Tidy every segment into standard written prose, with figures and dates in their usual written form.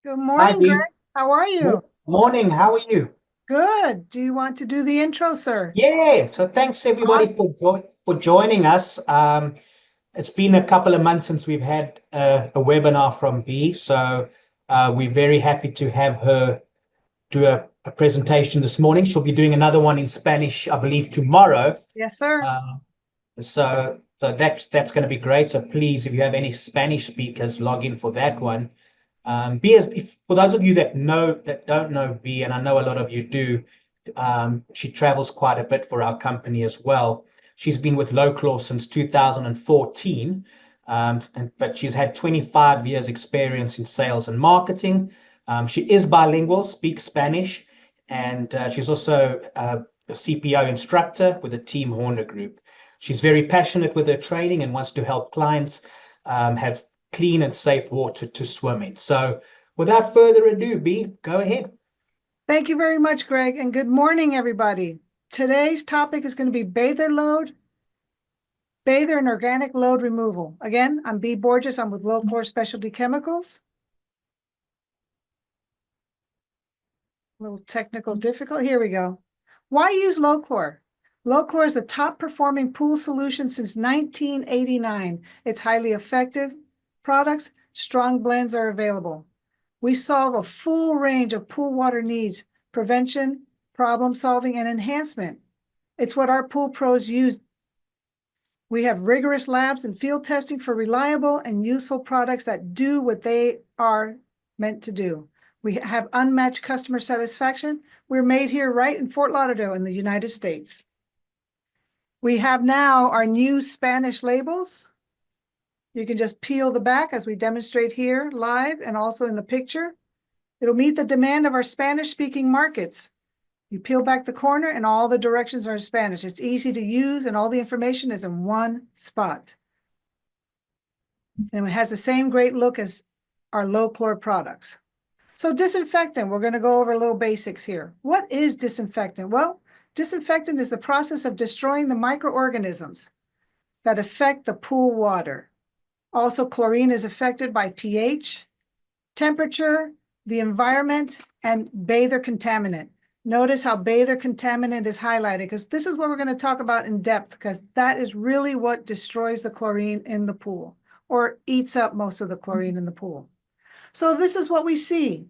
Good Hi, morning, Greg. Dee. How are you? Morning. How are you? Good. Do you want to do the intro, sir? Yeah. So thanks everybody Awesome. for joining us. It's been a couple of months since we've had a webinar from Bee, so we're very happy to have her do a presentation this morning. She'll be doing another one in Spanish, I believe, tomorrow. Yes, sir. So that's going to be great. So please, if you have any Spanish speakers, log in for that one. B is for those of you that don't know B, and I know a lot of you do. She travels quite a bit for our company as well. She's been with LoChlor since 2014, but she's had 25 years experience in sales and marketing. She is bilingual, speaks Spanish, and she's also a CPO instructor with the Team Horner Group. She's very passionate with her training and wants to help clients have clean and safe water to swim in. So without further ado, B, go ahead. Thank you very much, Greg, and good morning, everybody. Today's topic is going to be bather and organic load removal. Again, I'm B. Borges. I'm with LoChlor Specialty Chemicals. A little technical difficult. Here we go. Why use LoChlor? LoChlor is the top performing pool solution since 1989. It's highly effective products. Strong blends are available. We solve a full range of pool water needs, prevention, problem solving, and enhancement. It's what our pool pros use. We have rigorous labs and field testing for reliable and useful products that do what they are meant to do. We have unmatched customer satisfaction. We're made here right in Fort Lauderdale in the United States. We have now our new Spanish labels. You can just peel the back as we demonstrate here live and also in the picture. It'll meet the demand of our Spanish-speaking markets. You peel back the corner and all the directions are in Spanish. It's easy to use and all the information is in one spot. And it has the same great look as our LoChlor products. So disinfectant, we're going to go over a little basics here. What is disinfectant? Well, disinfectant is the process of destroying the microorganisms that affect the pool water. Also, chlorine is affected by pH, temperature, the environment, and bather contaminant. Notice how bather contaminant is highlighted because this is what we're going to talk about in depth because that is really what destroys the chlorine in the pool or eats up most of the chlorine in the pool. So this is what we see.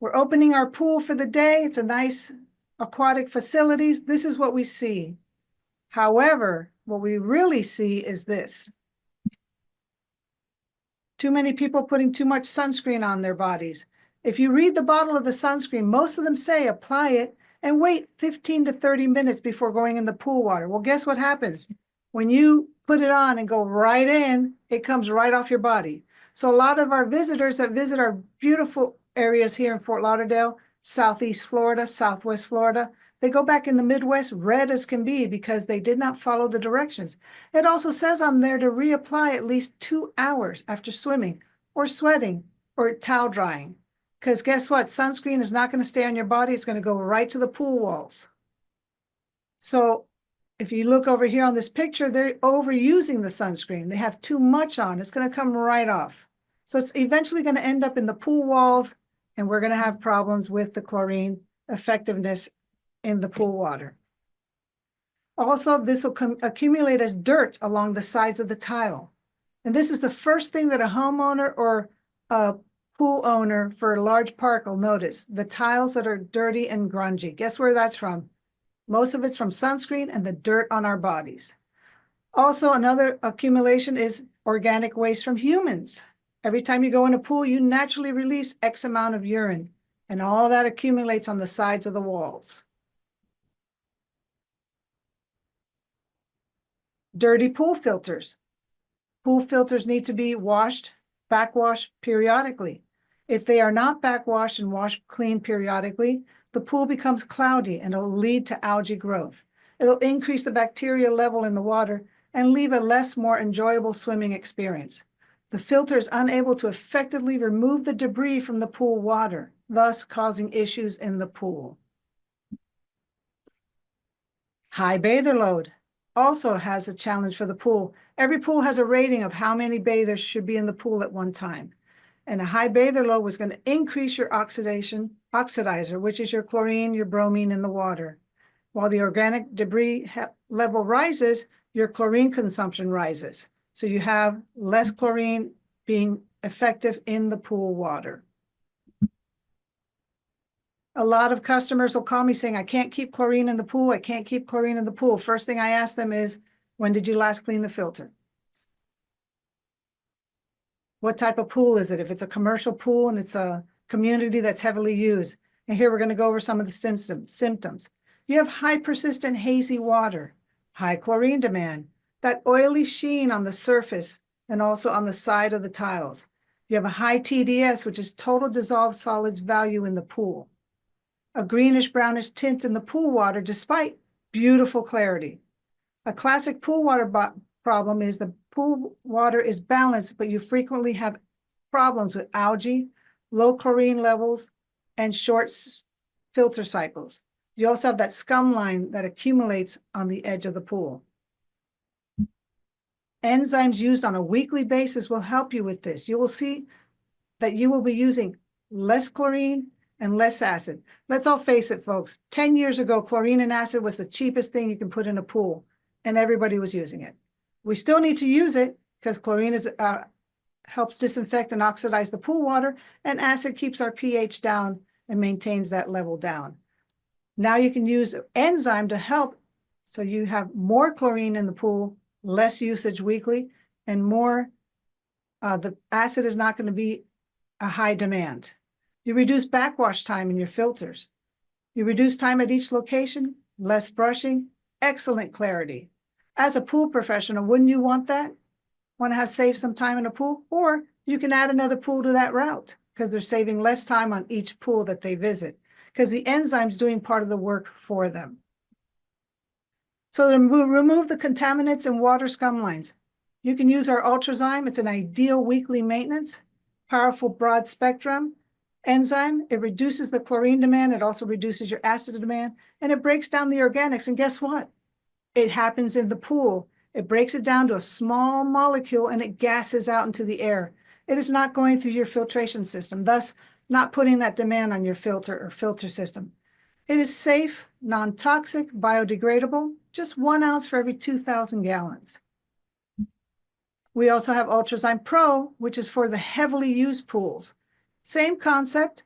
We're opening our pool for the day. It's a nice aquatic facilities. This is what we see. However, what we really see is this. Too many people putting too much sunscreen on their bodies. If you read the bottle of the sunscreen, most of them say apply it and wait 15 to 30 minutes before going in the pool water. Well, guess what happens? When you put it on and go right in, it comes right off your body. So a lot of our visitors that visit our beautiful areas here in Fort Lauderdale, Southeast Florida, Southwest Florida, they go back in the Midwest red as can be because they did not follow the directions. It also says on there to reapply at least 2 hours after swimming or sweating or towel drying. Because guess what? Sunscreen is not going to stay on your body. It's going to go right to the pool walls. So if you look over here on this picture, they're overusing the sunscreen. They have too much on. It's going to come right off. So it's eventually going to end up in the pool walls, and we're going to have problems with the chlorine effectiveness in the pool water. Also, this will accumulate as dirt along the sides of the tile. And this is the first thing that a homeowner or a pool owner for a large park will notice, the tiles that are dirty and grungy. Guess where that's from? Most of it's from sunscreen and the dirt on our bodies. Also, another accumulation is organic waste from humans. Every time you go in a pool, you naturally release X amount of urine, and all that accumulates on the sides of the walls. Dirty pool filters. Pool filters need to be washed, backwashed periodically. If they are not backwashed and washed clean periodically, the pool becomes cloudy and it'll lead to algae growth. It'll increase the bacteria level in the water and leave a more enjoyable swimming experience. The filter is unable to effectively remove the debris from the pool water, thus causing issues in the pool. High bather load also has a challenge for the pool. Every pool has a rating of how many bathers should be in the pool at one time. And a high bather load was going to increase your oxidizer, which is your chlorine, your bromine in the water. While the organic debris level rises, your chlorine consumption rises. So you have less chlorine being effective in the pool water. A lot of customers will call me saying, I can't keep chlorine in the pool. I can't keep chlorine in the pool. First thing I ask them is, when did you last clean the filter? What type of pool is it? If it's a commercial pool and it's a community that's heavily used. And here we're going to go over some of the symptoms. You have high persistent hazy water, high chlorine demand, that oily sheen on the surface and also on the side of the tiles. You have a high TDS, which is total dissolved solids value in the pool. A greenish brownish tint in the pool water despite beautiful clarity. A classic pool water problem is the pool water is balanced, but you frequently have problems with algae, low chlorine levels, and short filter cycles. You also have that scum line that accumulates on the edge of the pool. Enzymes used on a weekly basis will help you with this. You will see that you will be using less chlorine and less acid. Let's all face it, folks. 10 years ago, chlorine and acid was the cheapest thing you can put in a pool, and everybody was using it. We still need to use it because chlorine helps disinfect and oxidize the pool water, and acid keeps our pH down and maintains that level down. Now you can use enzyme to help, so you have more chlorine in the pool, less usage weekly, and more, the acid is not going to be a high demand. You reduce backwash time in your filters. You reduce time at each location, less brushing, excellent clarity. As a pool professional, wouldn't you want that? Want to save some time in a pool? Or you can add another pool to that route because they're saving less time on each pool that they visit because the enzyme's doing part of the work for them. So to remove the contaminants and water scum lines, you can use our Ultrazyme. It's an ideal weekly maintenance, powerful broad spectrum enzyme. It reduces the chlorine demand. It also reduces your acid demand, and it breaks down the organics. And guess what? It happens in the pool. It breaks it down to a small molecule and it gases out into the air. It is not going through your filtration system, thus not putting that demand on your filter or filter system. It is safe, non-toxic, biodegradable, just 1 ounce for every 2,000 gallons. We also have Ultrazyme Pro, which is for the heavily used pools. Same concept,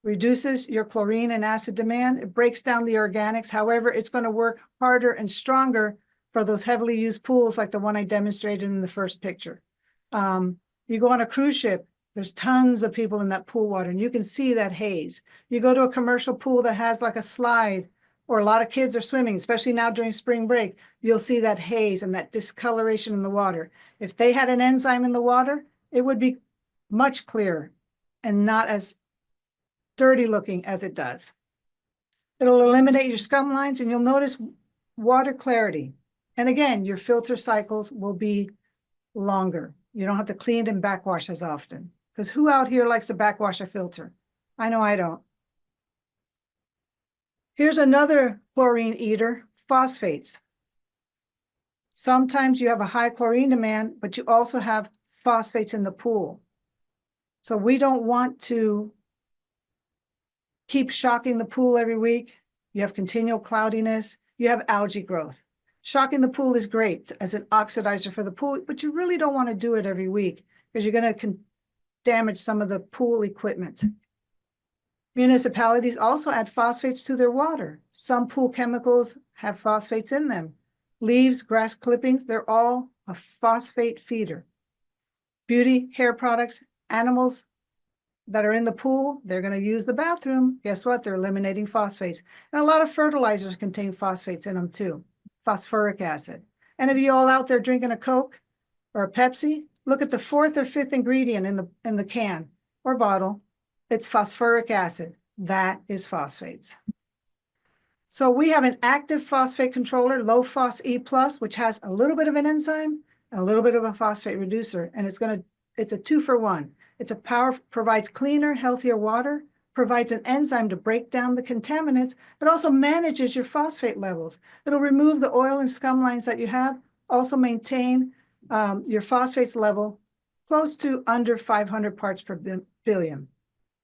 reduces your chlorine and acid demand. It breaks down the organics. However, it's going to work harder and stronger for those heavily used pools like the one I demonstrated in the first picture. You go on a cruise ship, there's tons of people in that pool water, and you can see that haze. You go to a commercial pool that has like a slide, or a lot of kids are swimming, especially now during spring break, you'll see that haze and that discoloration in the water. If they had an enzyme in the water, it would be much clearer and not as dirty looking as it does. It'll eliminate your scum lines, and you'll notice water clarity. And again, your filter cycles will be longer. You don't have to clean and backwash as often. Because who out here likes to backwash a filter? I know I don't. Here's another chlorine eater, phosphates. Sometimes you have a high chlorine demand, but you also have phosphates in the pool. So we don't want to keep shocking the pool every week. You have continual cloudiness. You have algae growth. Shocking the pool is great as an oxidizer for the pool, but you really don't want to do it every week because you're going to damage some of the pool equipment. Municipalities also add phosphates to their water. Some pool chemicals have phosphates in them. Leaves, grass clippings, they're all a phosphate feeder. Beauty, hair products, animals that are in the pool, they're going to use the bathroom. Guess what? They're eliminating phosphates. And a lot of fertilizers contain phosphates in them too, phosphoric acid. And if you all out there drinking a Coke or a Pepsi, look at the 4th or 5th ingredient in the can or bottle. It's phosphoric acid. That is phosphates. So we have an active phosphate controller, LoPhos E+, which has a little bit of an enzyme, a little bit of a phosphate reducer, and it's a 2-for-1. It's a provides cleaner, healthier water, provides an enzyme to break down the contaminants. It also manages your phosphate levels. It'll remove the oil and scum lines that you have, also maintain your phosphates level close to under 500 parts per billion.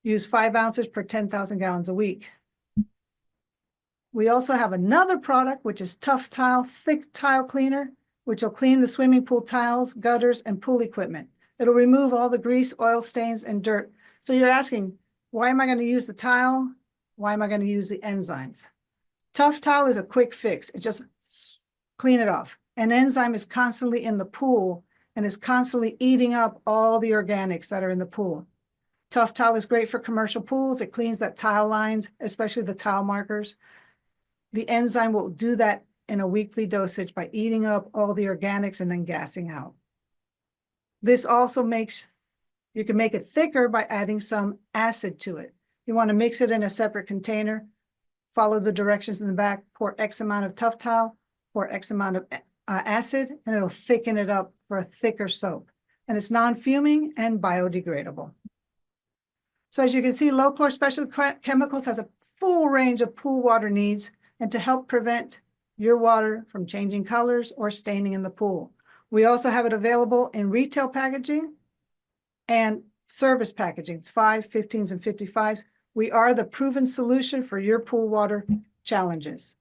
Use 5 ounces per 10,000 gallons a week. We also have another product, which is Tough Tile Thick Tile Cleaner, which will clean the swimming pool tiles, gutters, and pool equipment. It'll remove all the grease, oil stains, and dirt. So you're asking, why am I going to use the tile? Why am I going to use the enzymes? Tough Tile is a quick fix. It just clean it off. An enzyme is constantly in the pool and is constantly eating up all the organics that are in the pool. Tough Tile is great for commercial pools. It cleans that tile lines, especially the tile markers. The enzyme will do that in a weekly dosage by eating up all the organics and then gassing out. This also you can make it thicker by adding some acid to it. You want to mix it in a separate container, follow the directions in the back, pour X amount of Tough Tile, pour X amount of acid, and it'll thicken it up for a thicker soap. And it's non-fuming and biodegradable. So as you can see, LoChlor Special Chemicals has a full range of pool water needs and to help prevent your water from changing colors or staining in the pool. We also have it available in retail packaging and service packaging, 5, 15s, and 55s. We are the proven solution for your pool water challenges.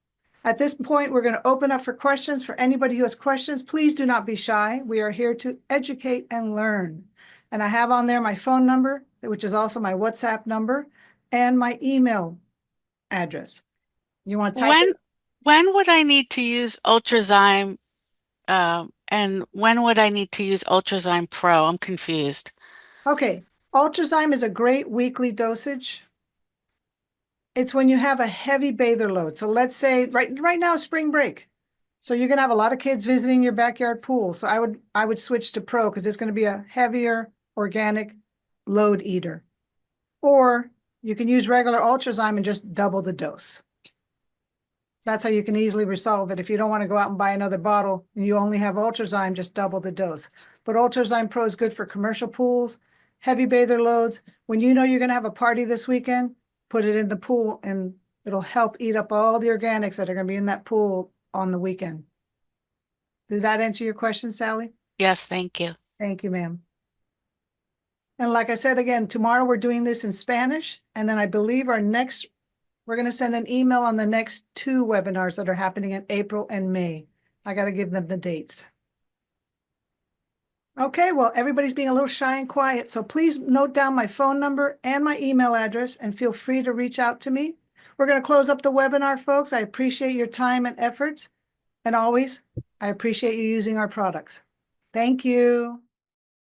At this point, we're going to open up for questions. For anybody who has questions, please do not be shy. We are here to educate and learn. And I have on there my phone number, which is also my WhatsApp number, and my email address. You want to type it? When would I need to use Ultrazyme, and when would I need to use Ultrazyme Pro? I'm confused. Okay, Ultrazyme is a great weekly dosage. It's when you have a heavy bather load. So let's say right now is spring break. So you're gonna have a lot of kids visiting your backyard pool. So I would switch to Pro because it's gonna be a heavier organic load eater. Or you can use regular Ultrazyme and just double the dose. That's how you can easily resolve it. If you don't want to go out and buy another bottle and you only have Ultrazyme, just double the dose. But Ultrazyme Pro is good for commercial pools, heavy bather loads. When you know you're going to have a party this weekend, put it in the pool and it'll help eat up all the organics that are going to be in that pool on the weekend. Did that answer your question, Sally? Yes, thank you. Thank you, ma'am. And like I said, again, tomorrow we're doing this in Spanish. And then I believe we're going to send an email on the next 2 webinars that are happening in April and May. I got to give them the dates. Okay, well, everybody's being a little shy and quiet, so please note down my phone number and my email address and feel free to reach out to me. We're going to close up the webinar, folks. I appreciate your time and efforts. And always, I appreciate you using our products. Thank you.